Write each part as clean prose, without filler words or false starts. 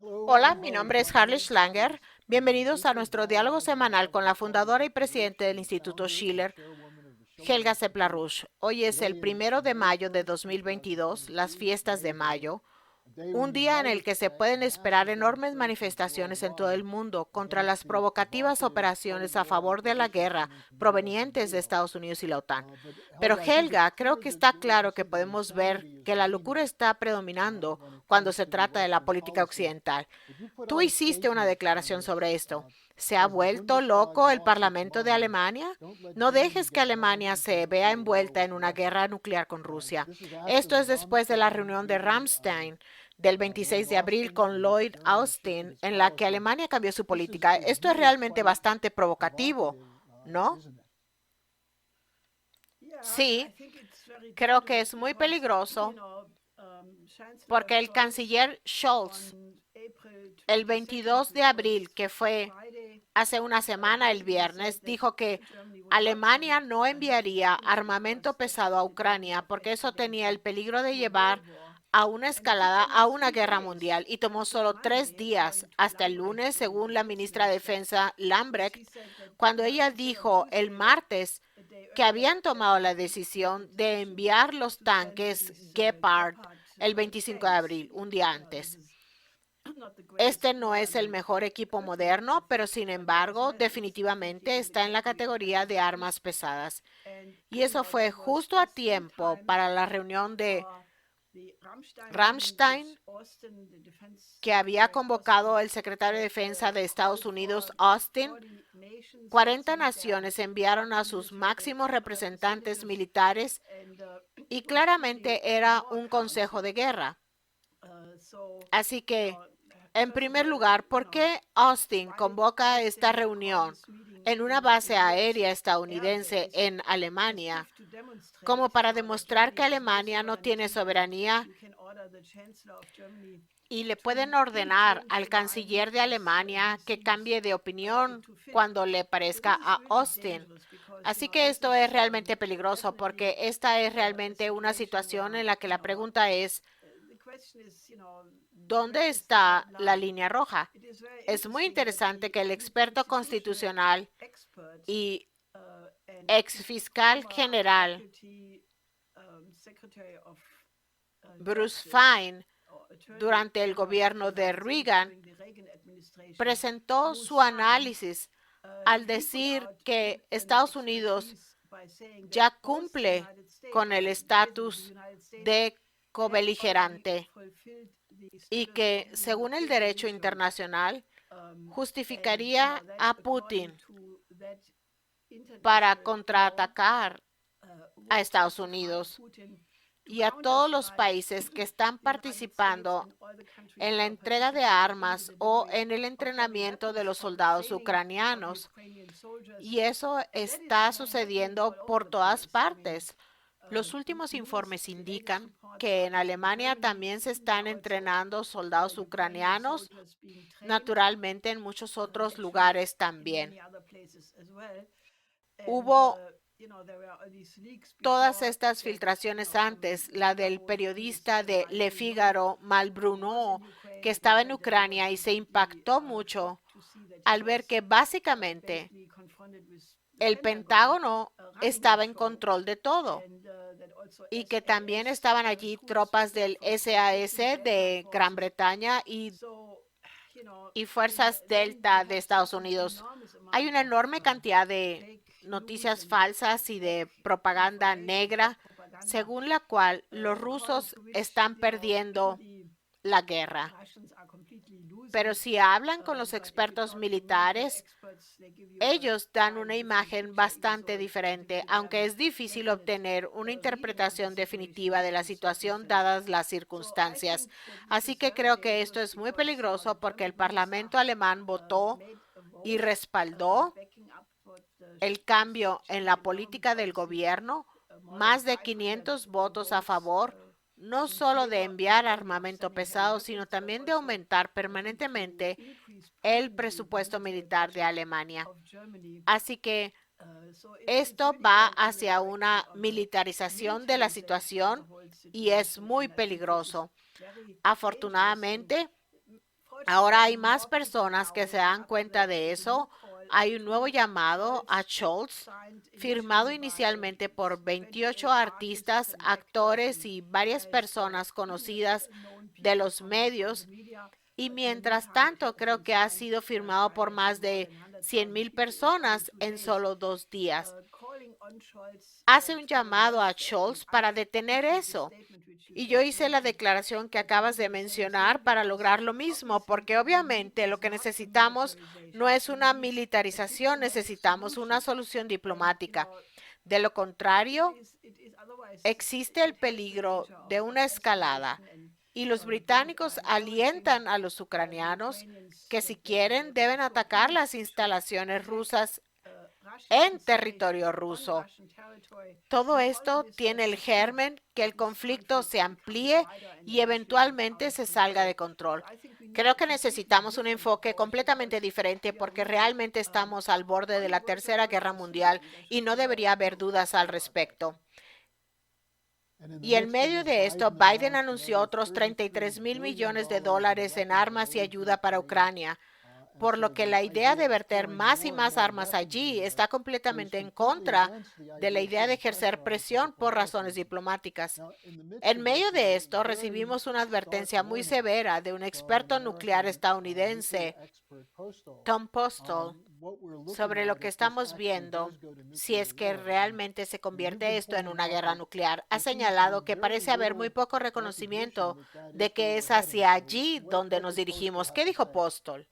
Hola, mi nombre es Harley Schlanger. Bienvenidos a nuestro diálogo semanal con la fundadora y presidente del Instituto Schiller, Helga Sepla-Rusch. Hoy es el 1 de mayo de 2022, las fiestas de mayo, un día en el que se pueden esperar enormes manifestaciones en todo el mundo contra las provocativas operaciones a favor de la guerra provenientes de Estados Unidos y la OTAN. Pero Helga, creo que está claro que podemos ver que la locura está predominando cuando se trata de la política occidental. Tú hiciste una declaración sobre esto. ¿Se ha vuelto loco el Parlamento de Alemania? No dejes que Alemania se vea envuelta en una guerra nuclear con Rusia. Esto es después de la reunión de Ramstein del 26 de abril con Lloyd Austin, en la que Alemania cambió su política. Esto es realmente bastante provocativo, ¿no? Sí, creo que es muy peligroso porque el canciller Scholz, el 22 de abril, que fue hace una semana, el viernes, dijo que Alemania no enviaría armamento pesado a Ucrania porque eso tenía el peligro de llevar a una escalada a una guerra mundial y tomó solo 3 días hasta el lunes, según la ministra de Defensa Lambrecht, cuando ella dijo el martes que habían tomado la decisión de enviar los tanques Gepard el 25 de abril, un día antes. Este no es el mejor equipo moderno, pero sin embargo, definitivamente está en la categoría de armas pesadas. Y eso fue justo a tiempo para la reunión de Ramstein que había convocado el secretario de Defensa de Estados Unidos, Austin. 40 naciones enviaron a sus máximos representantes militares y claramente era un consejo de guerra. Así que, en primer lugar, ¿por qué Austin convoca esta reunión en una base aérea estadounidense en Alemania como para demostrar que Alemania no tiene soberanía y le pueden ordenar al canciller de Alemania que cambie de opinión cuando le parezca a Austin? Así que esto es realmente peligroso porque esta es realmente una situación en la que la pregunta es, ¿dónde está la línea roja? Es muy interesante que el experto constitucional y ex fiscal general Bruce Fein, durante el gobierno de Reagan, presentó su análisis al decir que Estados Unidos ya cumple con el estatus de cobeligerante y que, según el derecho internacional, justificaría a Putin para contraatacar a Estados Unidos y a todos los países que están participando en la entrega de armas o en el entrenamiento de los soldados ucranianos. Y eso está sucediendo por todas partes. Los últimos informes indican que en Alemania también se están entrenando soldados ucranianos, naturalmente en muchos otros lugares también. Hubo todas estas filtraciones antes, la del periodista de Le Figaro, Mal Bruno, que estaba en Ucrania y se impactó mucho al ver que básicamente el Pentágono estaba en control de todo y que también estaban allí tropas del SAS de Gran Bretaña y fuerzas Delta de Estados Unidos. Hay una enorme cantidad de noticias falsas y de propaganda negra, según la cual los rusos están perdiendo la guerra. Pero si hablan con los expertos militares, ellos dan una imagen bastante diferente, aunque es difícil obtener una interpretación definitiva de la situación dadas las circunstancias. Así que creo que esto es muy peligroso porque el Parlamento alemán votó y respaldó el cambio en la política del gobierno, más de 500 votos a favor, no solo de enviar armamento pesado, sino también de aumentar permanentemente el presupuesto militar de Alemania. Así que esto va hacia una militarización de la situación y es muy peligroso. Afortunadamente, Ahora hay más personas que se dan cuenta de eso. Hay un nuevo llamado a Scholz, firmado inicialmente por 28 artistas, actores y varias personas conocidas de los medios. Y mientras tanto, creo que ha sido firmado por más de 100,000 personas en solo 2 días. Hace un llamado a Scholz para detener eso. Y yo hice la declaración que acabas de mencionar para lograr lo mismo, porque obviamente lo que necesitamos no es una militarización, necesitamos una solución diplomática. De lo contrario, existe el peligro de una escalada y los británicos alientan a los ucranianos que si quieren deben atacar las instalaciones rusas en territorio ruso. Todo esto tiene el germen que el conflicto se amplíe y eventualmente se salga de control. Creo que necesitamos un enfoque completamente diferente porque realmente estamos al borde de la Tercera Guerra Mundial y no debería haber dudas al respecto. Y en medio de esto, Biden anunció otros 33 mil millones de dólares en armas y ayuda para Ucrania, por lo que la idea de verter más y más armas allí está completamente en contra de la idea de ejercer presión por razones diplomáticas. En medio de esto, recibimos una advertencia muy severa de un experto nuclear estadounidense, Tom Postal, sobre lo que estamos viendo si es que realmente se convierte esto en una guerra nuclear. Ha señalado que parece haber muy poco reconocimiento de que es hacia allí donde nos dirigimos. ¿Qué dijo Postal?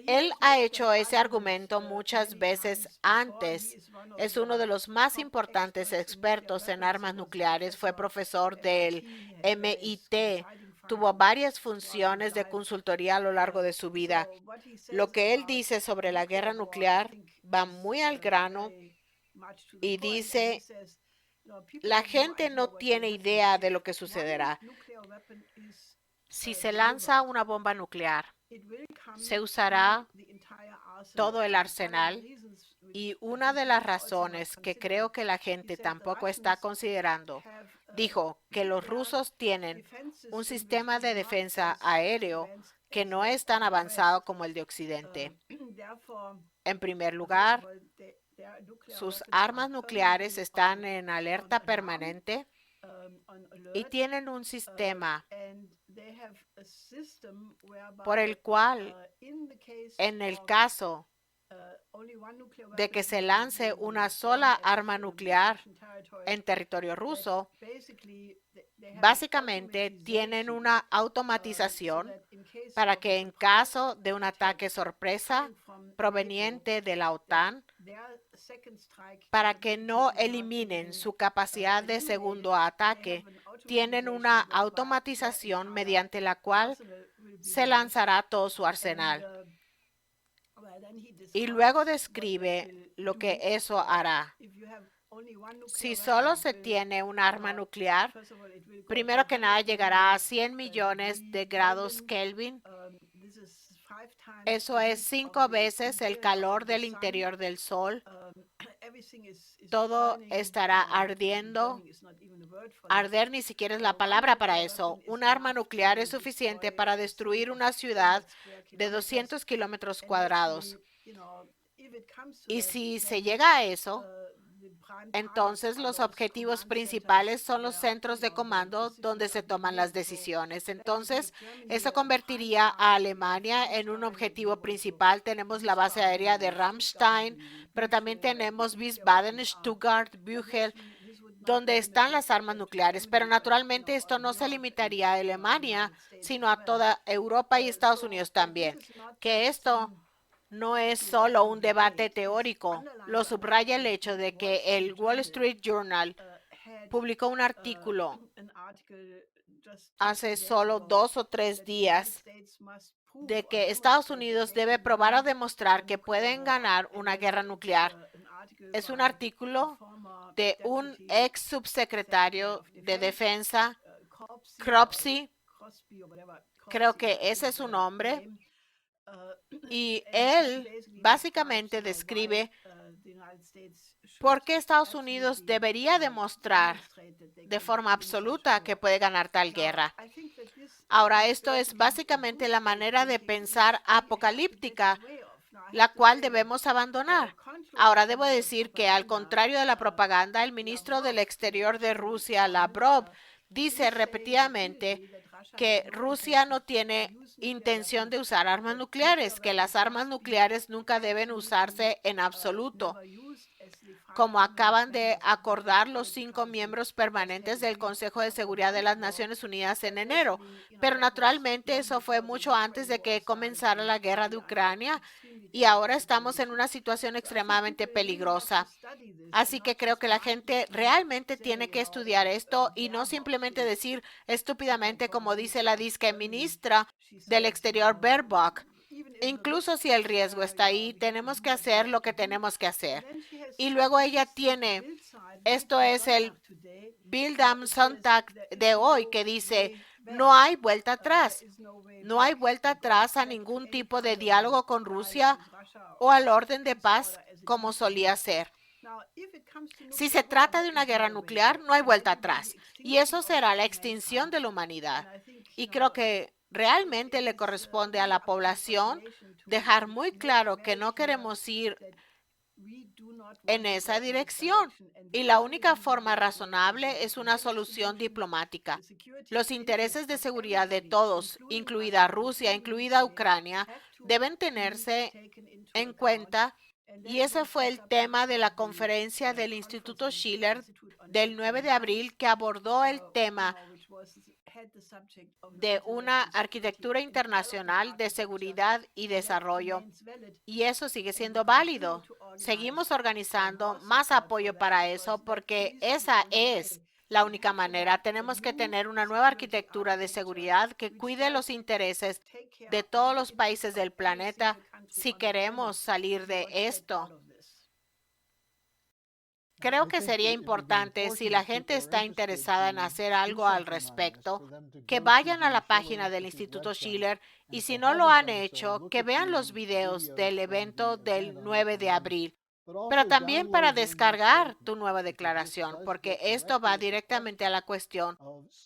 Él ha hecho ese argumento muchas veces antes. Es uno de los más importantes expertos en armas nucleares. Fue profesor del MIT. Tuvo varias funciones de consultoría a lo largo de su vida. Lo que él dice sobre la guerra nuclear va muy al grano y dice, la gente no tiene idea de lo que sucederá. Si se lanza una bomba nuclear, se usará todo el arsenal y una de las razones que creo que la gente tampoco está considerando, dijo que los rusos tienen un sistema de defensa aéreo que no es tan avanzado como el de Occidente. En primer lugar, sus armas nucleares están en alerta permanente y tienen un sistema por el cual, en el caso de que se lance una sola arma nuclear en territorio ruso, básicamente tienen una automatización para que en caso de un ataque sorpresa proveniente de la OTAN, para que no eliminen su capacidad de segundo ataque, tienen una automatización mediante la cual se lanzará todo su arsenal. Y luego describe lo que eso hará. Si solo se tiene un arma nuclear, primero que nada llegará a 100 millones de grados Kelvin. Eso es 5 veces el calor del interior del Sol. Todo estará ardiendo. Arder ni siquiera es la palabra para eso. Un arma nuclear es suficiente para destruir una ciudad de 200 kilómetros cuadrados. Y si se llega a eso, entonces los objetivos principales son los centros de comando donde se toman las decisiones. Entonces, eso convertiría a Alemania en un objetivo principal. Tenemos la base aérea de Ramstein, pero también tenemos Wiesbaden, Stuttgart, Büchel, donde están las armas nucleares. Pero naturalmente esto no se limitaría a Alemania, sino a toda Europa y Estados Unidos también. Que esto no es solo un debate teórico. Lo subraya el hecho de que el Wall Street Journal publicó un artículo hace solo 2 o 3 días de que Estados Unidos debe probar o demostrar que pueden ganar una guerra nuclear. Es un artículo de un ex subsecretario de Defensa, Cropsey, creo que ese es su nombre, y él básicamente describe ¿Por qué Estados Unidos debería demostrar de forma absoluta que puede ganar tal guerra? Ahora, esto es básicamente la manera de pensar apocalíptica, la cual debemos abandonar. Ahora, debo decir que al contrario de la propaganda, el ministro del Exterior de Rusia, Lavrov, dice repetidamente que Rusia no tiene intención de usar armas nucleares, que las armas nucleares nunca deben usarse en absoluto, como acaban de acordar los 5 miembros permanentes del Consejo de Seguridad de las Naciones Unidas en enero. Pero naturalmente eso fue mucho antes de que comenzara la guerra de Ucrania y ahora estamos en una situación extremadamente peligrosa. Así que creo que la gente realmente tiene que estudiar esto y no simplemente decir estúpidamente como dice la disque ministra del Exterior Baerbock. Incluso si el riesgo está ahí, tenemos que hacer lo que tenemos que hacer. Y luego ella tiene, esto es el Bild am Sonntag de hoy, que dice, no hay vuelta atrás. No hay vuelta atrás a ningún tipo de diálogo con Rusia o al orden de paz como solía ser. Si se trata de una guerra nuclear, no hay vuelta atrás. Y eso será la extinción de la humanidad. Y creo que realmente le corresponde a la población dejar muy claro que no queremos ir en esa dirección. Y la única forma razonable es una solución diplomática. Los intereses de seguridad de todos, incluida Rusia, incluida Ucrania, deben tenerse en cuenta y ese fue el tema de la conferencia del Instituto Schiller del 9 de abril que abordó el tema de una arquitectura internacional de seguridad y desarrollo. Y eso sigue siendo válido. Seguimos organizando más apoyo para eso porque esa es la única manera. Tenemos que tener una nueva arquitectura de seguridad que cuide los intereses de todos los países del planeta si queremos salir de esto. Creo que sería importante, si la gente está interesada en hacer algo al respecto, que vayan a la página del Instituto Schiller y si no lo han hecho, que vean los videos del evento del 9 de abril. Pero también para descargar tu nueva declaración, porque esto va directamente a la cuestión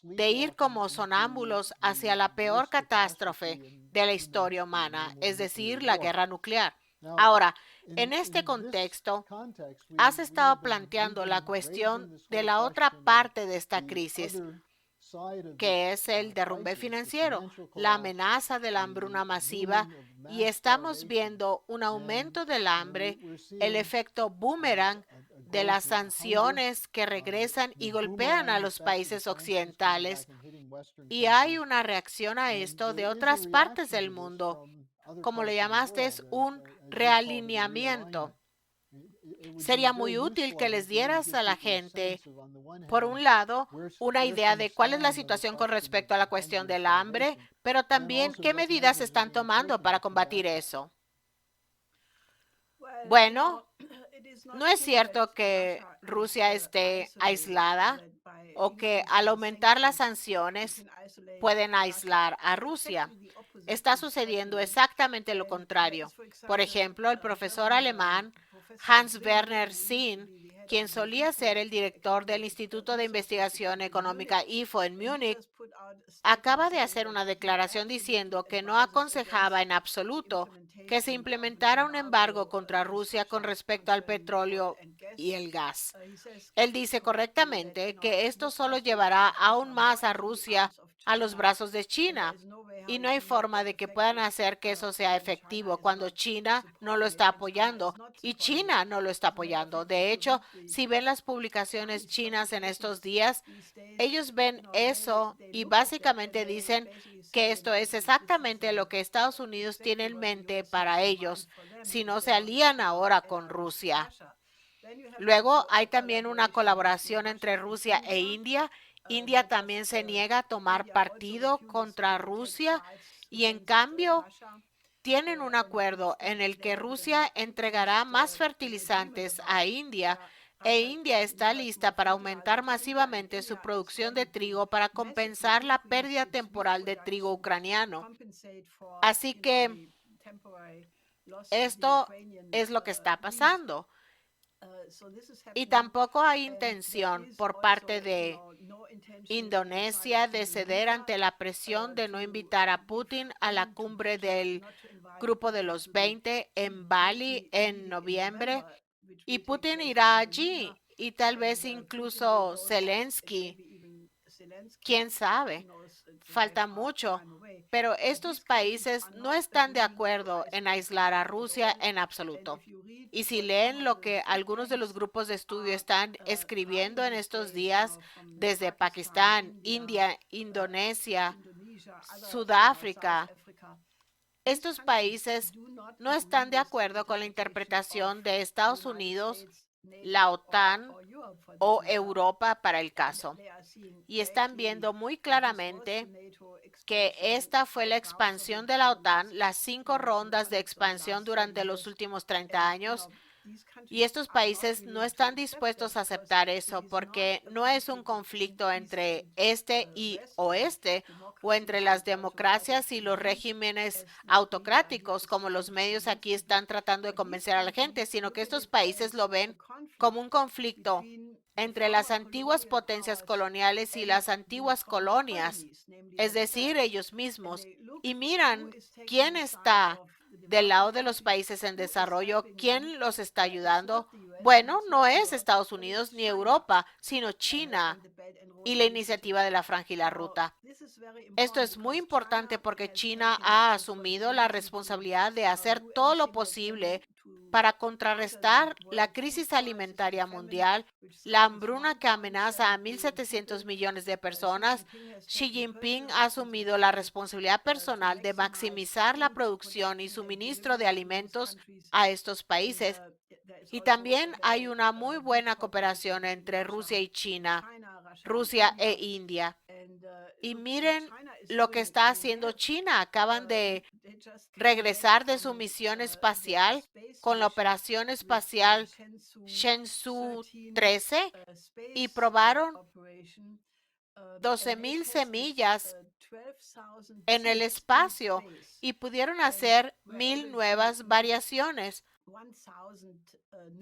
de ir como sonámbulos hacia la peor catástrofe de la historia humana, es decir, la guerra nuclear. Ahora, en este contexto, has estado planteando la cuestión de la otra parte de esta crisis, que es el derrumbe financiero, la amenaza de la hambruna masiva, y estamos viendo un aumento del hambre, el efecto boomerang de las sanciones que regresan y golpean a los países occidentales. Y hay una reacción a esto de otras partes del mundo, como le llamaste, es un realineamiento. Sería muy útil que les dieras a la gente, por un lado, una idea de cuál es la situación con respecto a la cuestión del hambre, pero también qué medidas están tomando para combatir eso. Bueno, no es cierto que Rusia esté aislada o que al aumentar las sanciones pueden aislar a Rusia. Está sucediendo exactamente lo contrario. Por ejemplo, el profesor alemán Hans Werner Sinn, quien solía ser el director del Instituto de Investigación Económica IFO en Múnich, acaba de hacer una declaración diciendo que no aconsejaba en absoluto que se implementara un embargo contra Rusia con respecto al petróleo y el gas. Él dice correctamente que esto solo llevará aún más a Rusia a los brazos de China y no hay forma de que puedan hacer que eso sea efectivo cuando China no lo está apoyando y China no lo está apoyando. De hecho, si ven las publicaciones chinas en estos días, ellos ven eso y básicamente dicen que esto es exactamente lo que Estados Unidos tiene en mente para ellos si no se alían ahora con Rusia. Luego hay también una colaboración entre Rusia e India. India también se niega a tomar partido contra Rusia y en cambio tienen un acuerdo en el que Rusia entregará más fertilizantes a India e India está lista para aumentar masivamente su producción de trigo para compensar la pérdida temporal de trigo ucraniano. Así que esto es lo que está pasando. Y tampoco hay intención por parte de Indonesia de ceder ante la presión de no invitar a Putin a la cumbre del Grupo de los 20 en Bali en noviembre. Y Putin irá allí y tal vez incluso Zelensky, quién sabe, falta mucho. Pero estos países no están de acuerdo en aislar a Rusia en absoluto. Y si leen lo que algunos de los grupos de estudio están escribiendo en estos días desde Pakistán, India, Indonesia, Sudáfrica, estos países no están de acuerdo con la interpretación de Estados Unidos, la OTAN o Europa para el caso. Y están viendo muy claramente que esta fue la expansión de la OTAN, las 5 rondas de expansión durante los últimos 30 años. Y estos países no están dispuestos a aceptar eso porque no es un conflicto entre este y oeste o entre las democracias y los regímenes autocráticos, como los medios aquí están tratando de convencer a la gente, sino que estos países lo ven como un conflicto entre las antiguas potencias coloniales y las antiguas colonias, es decir, ellos mismos, y miran quién está del lado de los países en desarrollo, ¿quién los está ayudando? Bueno, no es Estados Unidos ni Europa, sino China y la iniciativa de la Franja y la Ruta. Esto es muy importante porque China ha asumido la responsabilidad de hacer todo lo posible para contrarrestar la crisis alimentaria mundial, la hambruna que amenaza a 1.700 millones de personas. Xi Jinping ha asumido la responsabilidad personal de maximizar la producción y suministro de alimentos a estos países. Y también hay una muy buena cooperación entre Rusia y China, Rusia e India. Y miren lo que está haciendo China. Acaban de regresar de su misión espacial con la operación espacial Shenzhou 13 y probaron 12,000 semillas en el espacio y pudieron hacer 1,000 nuevas variaciones.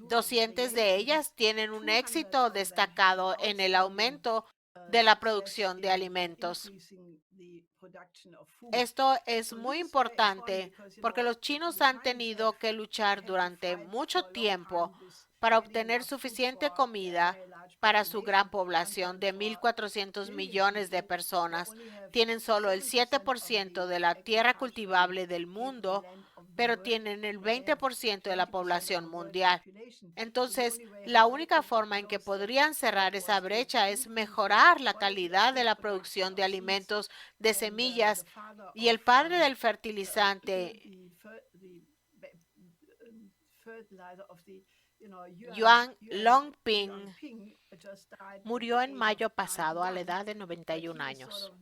200 de ellas tienen un éxito destacado en el aumento de la producción de alimentos. Esto es muy importante porque los chinos han tenido que luchar durante mucho tiempo para obtener suficiente comida para su gran población de 1.400 millones de personas. Tienen solo el 7% de la tierra cultivable del mundo, pero tienen el 20% de la población mundial. Entonces, la única forma en que podrían cerrar esa brecha es mejorar la calidad de la producción de alimentos, de semillas, y el padre del fertilizante, Yuan Longping, murió en mayo pasado a la edad de 91 años.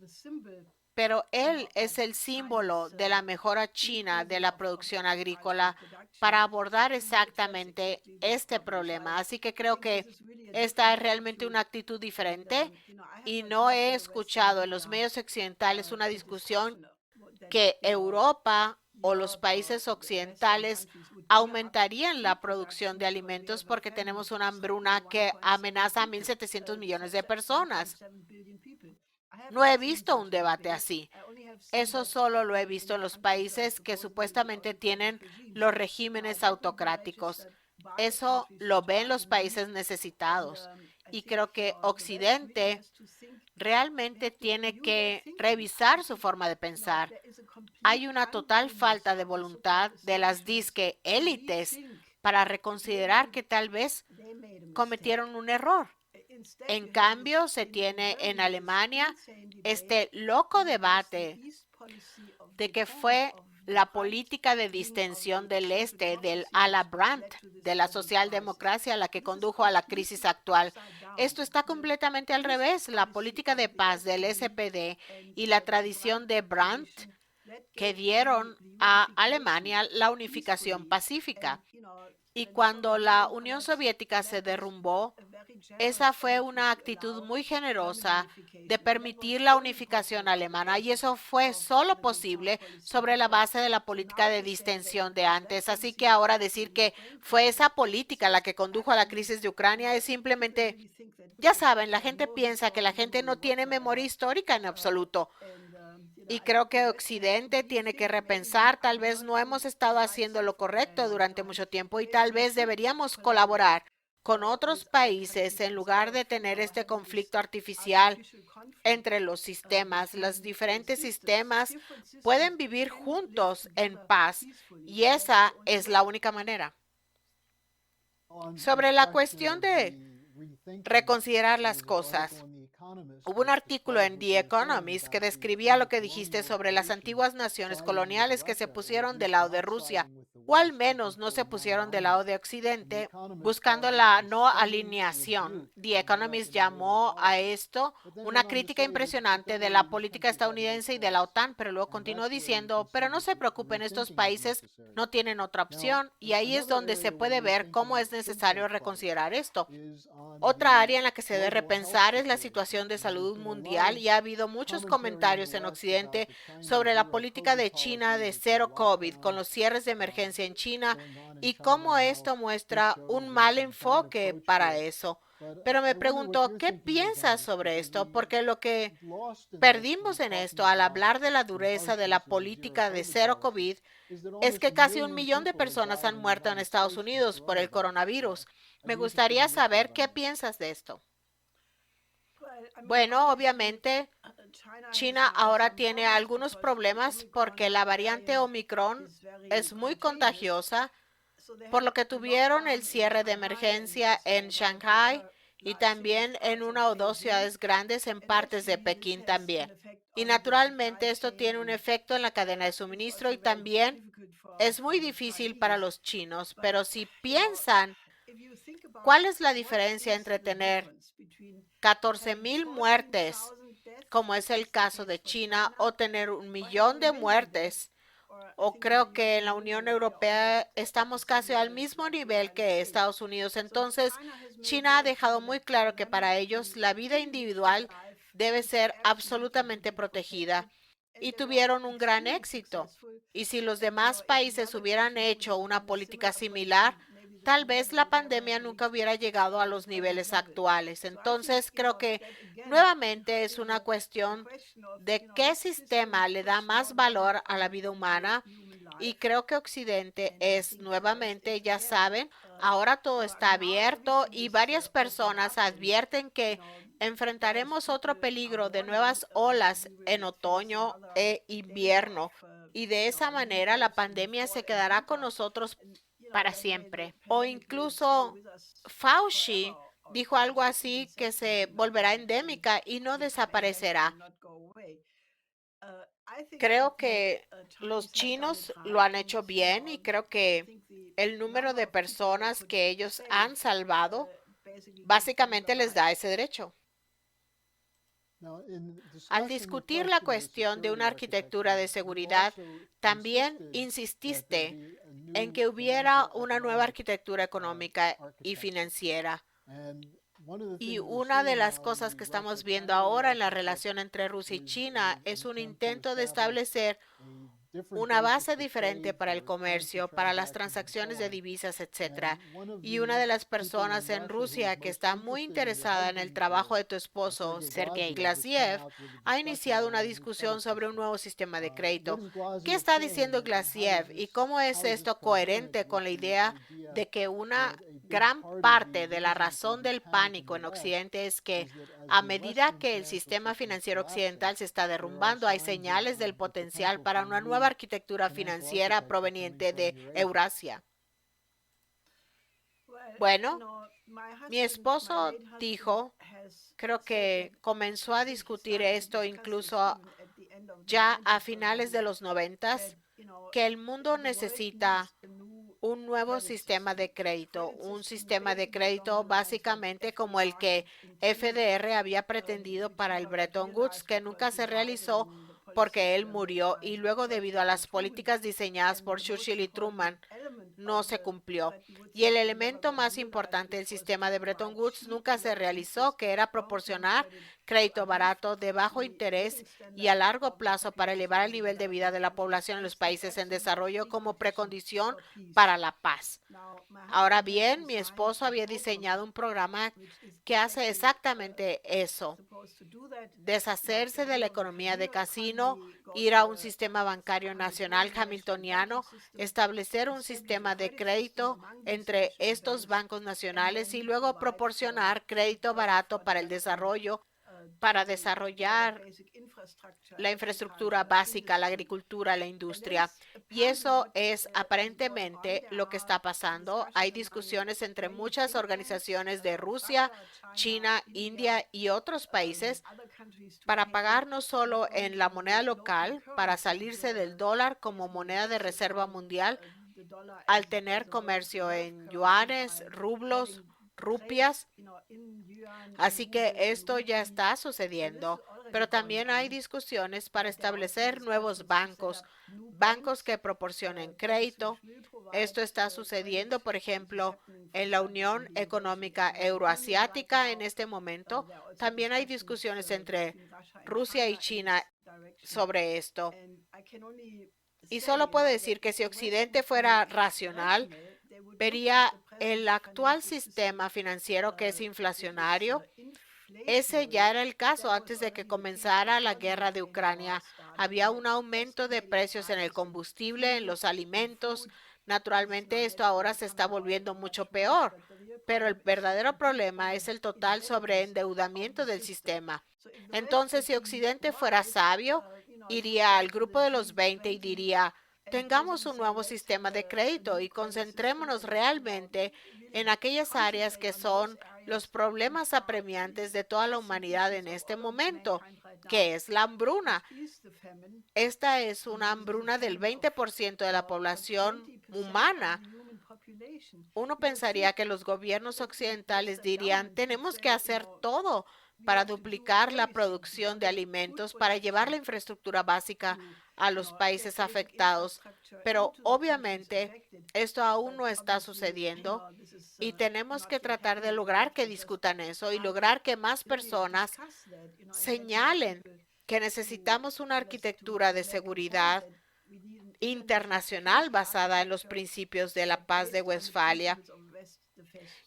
Pero él es el símbolo de la mejora china de la producción agrícola para abordar exactamente este problema. Así que creo que esta es realmente una actitud diferente y no he escuchado en los medios occidentales una discusión que Europa o los países occidentales aumentarían la producción de alimentos porque tenemos una hambruna que amenaza a 1.700 millones de personas. No he visto un debate así. Eso solo lo he visto en los países que supuestamente tienen los regímenes autocráticos. Eso lo ven los países necesitados. Y creo que Occidente realmente tiene que revisar su forma de pensar. Hay una total falta de voluntad de las disque élites para reconsiderar que tal vez cometieron un error. En cambio, se tiene en Alemania este loco debate de que fue la política de distensión del este, del ala Brandt, de la socialdemocracia, la que condujo a la crisis actual. Esto está completamente al revés. La política de paz del SPD y la tradición de Brandt que dieron a Alemania la unificación pacífica. Y cuando la Unión Soviética se derrumbó, esa fue una actitud muy generosa de permitir la unificación alemana y eso fue solo posible sobre la base de la política de distensión de antes. Así que ahora decir que fue esa política la que condujo a la crisis de Ucrania es simplemente, ya saben, la gente piensa que la gente no tiene memoria histórica en absoluto. Y creo que Occidente tiene que repensar, tal vez no hemos estado haciendo lo correcto durante mucho tiempo y tal vez deberíamos colaborar con otros países en lugar de tener este conflicto artificial entre los sistemas. Los diferentes sistemas pueden vivir juntos en paz y esa es la única manera. Sobre la cuestión de reconsiderar las cosas. Hubo un artículo en The Economist que describía lo que dijiste sobre las antiguas naciones coloniales que se pusieron del lado de Rusia, o al menos no se pusieron del lado de Occidente, buscando la no alineación. The Economist llamó a esto una crítica impresionante de la política estadounidense y de la OTAN, pero luego continuó diciendo, pero no se preocupen, estos países no tienen otra opción, y ahí es donde se puede ver cómo es necesario reconsiderar esto. Otra área en la que se debe repensar es la situación de salud mundial y ha habido muchos comentarios en Occidente sobre la política de China de cero COVID con los cierres de emergencia en China y cómo esto muestra un mal enfoque para eso. Pero me pregunto, ¿qué piensas sobre esto? Porque lo que perdimos en esto al hablar de la dureza de la política de cero COVID es que casi 1 millón de personas han muerto en Estados Unidos por el coronavirus. Me gustaría saber qué piensas de esto. Bueno, obviamente, China ahora tiene algunos problemas porque la variante Omicron es muy contagiosa, por lo que tuvieron el cierre de emergencia en Shanghai y también en una o dos ciudades grandes en partes de Pekín también. Y naturalmente esto tiene un efecto en la cadena de suministro y también es muy difícil para los chinos, pero si piensan, ¿cuál es la diferencia entre tener 14,000 muertes, como es el caso de China, o tener 1 millón de muertes? O creo que en la Unión Europea estamos casi al mismo nivel que Estados Unidos. Entonces, China ha dejado muy claro que para ellos la vida individual debe ser absolutamente protegida y tuvieron un gran éxito. Y si los demás países hubieran hecho una política similar, tal vez la pandemia nunca hubiera llegado a los niveles actuales. Entonces, creo que nuevamente es una cuestión de qué sistema le da más valor a la vida humana y creo que Occidente es nuevamente, ya saben, ahora todo está abierto y varias personas advierten que enfrentaremos otro peligro de nuevas olas en otoño e invierno y de esa manera la pandemia se quedará con nosotros para siempre. O incluso Fauci dijo algo así que se volverá endémica y no desaparecerá. Creo que los chinos lo han hecho bien y creo que el número de personas que ellos han salvado básicamente les da ese derecho. Al discutir la cuestión de una arquitectura de seguridad, también insististe en que hubiera una nueva arquitectura económica y financiera. Y una de las cosas que estamos viendo ahora en la relación entre Rusia y China es un intento de establecer una base diferente para el comercio, para las transacciones de divisas, etcétera. Y una de las personas en Rusia que está muy interesada en el trabajo de tu esposo, Sergei Glaziev, ha iniciado una discusión sobre un nuevo sistema de crédito. ¿Qué está diciendo Glaziev y cómo es esto coherente con la idea de que una gran parte de la razón del pánico en Occidente es que a medida que el sistema financiero occidental se está derrumbando, hay señales del potencial para una nueva arquitectura financiera proveniente de Eurasia? Bueno, mi esposo dijo, creo que comenzó a discutir esto incluso ya a finales de los 90, que el mundo necesita un nuevo sistema de crédito, un sistema de crédito básicamente como el que FDR había pretendido para el Bretton Woods, que nunca se realizó porque él murió y luego debido a las políticas diseñadas por Churchill y Truman no se cumplió. Y el elemento más importante del sistema de Bretton Woods nunca se realizó, que era proporcionar crédito barato de bajo interés y a largo plazo para elevar el nivel de vida de la población en los países en desarrollo como precondición para la paz. Ahora bien, mi esposo había diseñado un programa que hace exactamente eso: deshacerse de la economía de casino, ir a un sistema bancario nacional hamiltoniano, establecer un sistema de crédito entre estos bancos nacionales y luego proporcionar crédito barato para el desarrollo, para desarrollar la infraestructura básica, la agricultura, la industria. Y eso es aparentemente lo que está pasando. Hay discusiones entre muchas organizaciones de Rusia, China, India y otros países para pagar no solo en la moneda local, para salirse del dólar como moneda de reserva mundial, al tener comercio en yuanes, rublos, rupias. Así que esto ya está sucediendo, pero también hay discusiones para establecer nuevos bancos, bancos que proporcionen crédito. Esto está sucediendo, por ejemplo, en la Unión Económica Euroasiática en este momento. También hay discusiones entre Rusia y China sobre esto. Y solo puedo decir que si Occidente fuera racional, vería el actual sistema financiero que es inflacionario. Ese ya era el caso antes de que comenzara la guerra de Ucrania. Había un aumento de precios en el combustible, en los alimentos. Naturalmente, esto ahora se está volviendo mucho peor, pero el verdadero problema es el total sobreendeudamiento del sistema. Entonces, si Occidente fuera sabio, iría al grupo de los 20 y diría: tengamos un nuevo sistema de crédito y concentrémonos realmente en aquellas áreas que son los problemas apremiantes de toda la humanidad en este momento, que es la hambruna. Esta es una hambruna del 20% de la población humana. Uno pensaría que los gobiernos occidentales dirían: tenemos que hacer todo para duplicar la producción de alimentos, para llevar la infraestructura básica a los países afectados. Pero obviamente esto aún no está sucediendo y tenemos que tratar de lograr que discutan eso y lograr que más personas señalen que necesitamos una arquitectura de seguridad internacional basada en los principios de la paz de Westfalia.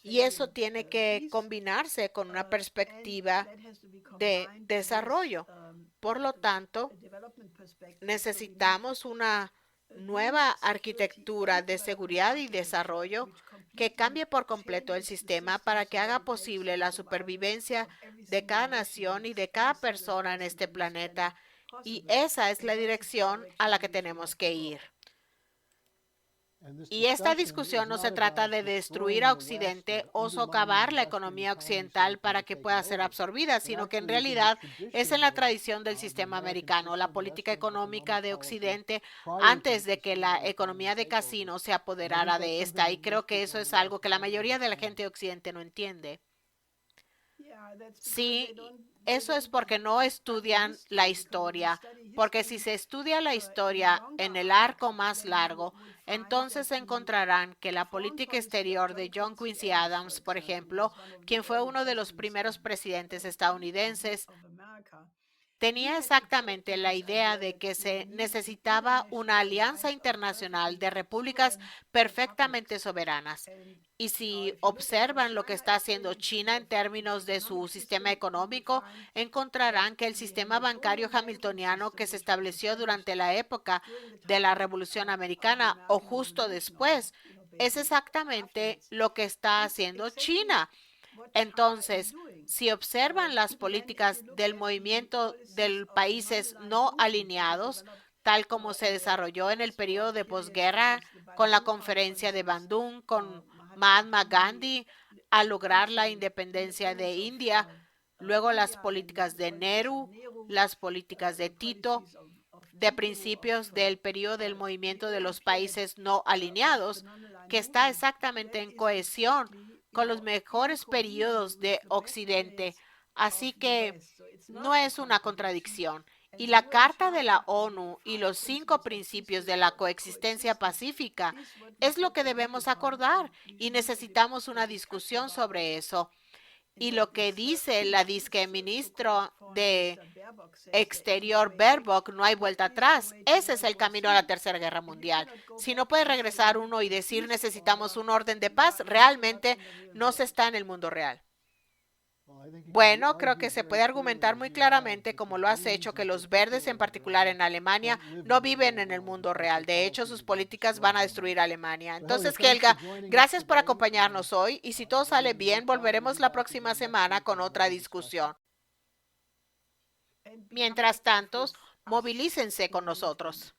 Y eso tiene que combinarse con una perspectiva de desarrollo. Por lo tanto, necesitamos una nueva arquitectura de seguridad y desarrollo que cambie por completo el sistema para que haga posible la supervivencia de cada nación y de cada persona en este planeta. Y esa es la dirección a la que tenemos que ir. Y esta discusión no se trata de destruir a Occidente o socavar la economía occidental para que pueda ser absorbida, sino que en realidad es en la tradición del sistema americano, la política económica de Occidente antes de que la economía de casino se apoderara de esta. Y creo que eso es algo que la mayoría de la gente de Occidente no entiende. Sí, eso es porque no estudian la historia, porque si se estudia la historia en el arco más largo, entonces encontrarán que la política exterior de John Quincy Adams, por ejemplo, quien fue uno de los primeros presidentes estadounidenses, tenía exactamente la idea de que se necesitaba una alianza internacional de repúblicas perfectamente soberanas. Y si observan lo que está haciendo China en términos de su sistema económico, encontrarán que el sistema bancario hamiltoniano que se estableció durante la época de la Revolución Americana o justo después es exactamente lo que está haciendo China. Entonces, si observan las políticas del movimiento de países no alineados, tal como se desarrolló en el periodo de posguerra con la conferencia de Bandung, con Mahatma Gandhi, al lograr la independencia de India, luego las políticas de Nehru, las políticas de Tito, de principios del periodo del movimiento de los países no alineados, que está exactamente en cohesión con los mejores periodos de Occidente. Así que no es una contradicción. Y la Carta de la ONU y los 5 principios de la coexistencia pacífica es lo que debemos acordar y necesitamos una discusión sobre eso. Y lo que dice la disque ministro de Exterior Baerbock, no hay vuelta atrás. Ese es el camino a la Tercera Guerra Mundial. Si no puede regresar uno y decir necesitamos un orden de paz, realmente no se está en el mundo real. Bueno, creo que se puede argumentar muy claramente, como lo has hecho, que los verdes, en particular en Alemania, no viven en el mundo real. De hecho, sus políticas van a destruir Alemania. Entonces, Helga, gracias por acompañarnos hoy y si todo sale bien, volveremos la próxima semana con otra discusión. Mientras tanto, movilícense con nosotros.